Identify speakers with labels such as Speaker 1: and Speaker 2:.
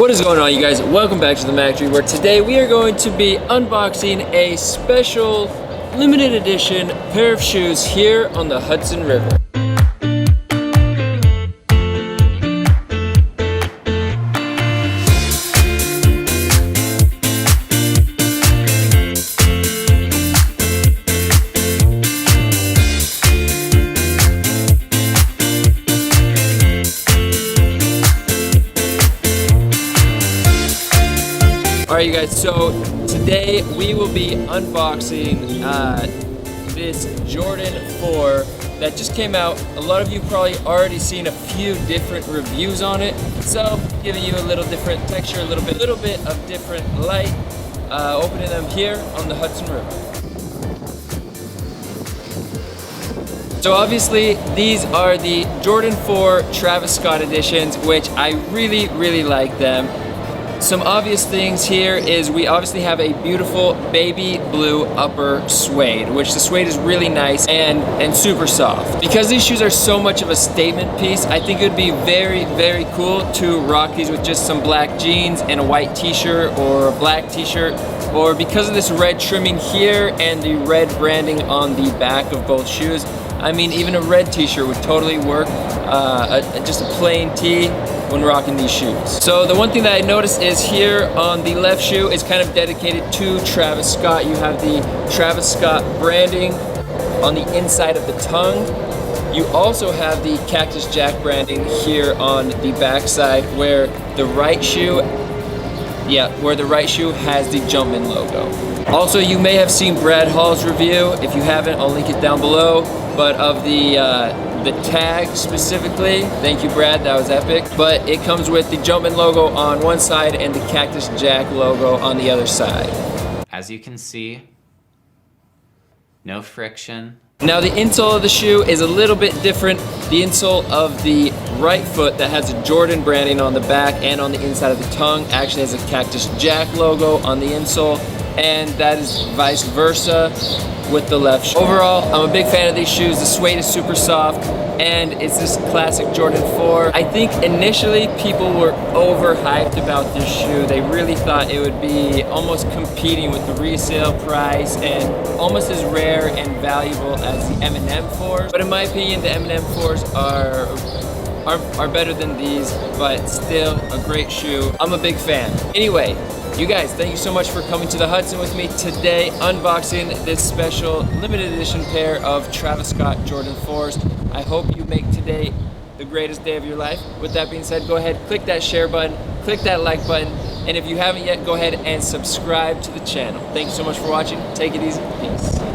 Speaker 1: What is going on, you guys? Welcome back to the Factory, where today we are going to be unboxing a special limited edition pair of shoes here on the Hudson River. Alright, you guys, so today we will be unboxing this Jordan 4 that just came out. A lot of you probably already seen a few different reviews on it, so giving you a little different texture, a little bit of different light, opening them here on the Hudson River. So obviously these are the Jordan 4 Travis Scott editions, which I really like them. Some obvious things here is we obviously have a beautiful baby blue upper suede, which the suede is really nice and super soft. Because these shoes are so much of a statement piece, I think it would be very cool to rock these with just some black jeans and a white t-shirt or a black t-shirt, or because of this red trimming here and the red branding on the back of both shoes, I mean, even a red t-shirt would totally work, just a plain tee when rocking these shoes. So the one thing that I noticed is here on the left shoe is kind of dedicated to Travis Scott. You have the Travis Scott branding on the inside of the tongue. You also have the Cactus Jack branding here on the back side, where the right shoe has the Jumpman logo. Also, you may have seen Brad Hall's review. If you haven't, I'll link it down below. But of the tag specifically, thank you Brad, that was epic. But it comes with the Jumpman logo on one side and the Cactus Jack logo on the other side.
Speaker 2: As you can see, no friction.
Speaker 1: Now the insole of the shoe is a little bit different. The insole of the right foot that has a Jordan branding on the back and on the inside of the tongue actually has a Cactus Jack logo on the insole, and that is vice versa with the left shoe. Overall, I'm a big fan of these shoes. The suede is super soft, and it's this classic Jordan 4. I think initially people were overhyped about this shoe. They really thought it would be almost competing with the resale price and almost as rare and valuable as the M&M 4s. But in my opinion, the M&M 4s are better than these, but still a great shoe. I'm a big fan. Anyway, you guys, thank you so much for coming to the Hudson with me today, unboxing this special limited edition pair of Travis Scott Jordan 4s. I hope you make today the greatest day of your life. With that being said, go ahead, click that share button, click that like button, and if you haven't yet, go ahead and subscribe to the channel. Thank you so much for watching. Take it easy. Peace.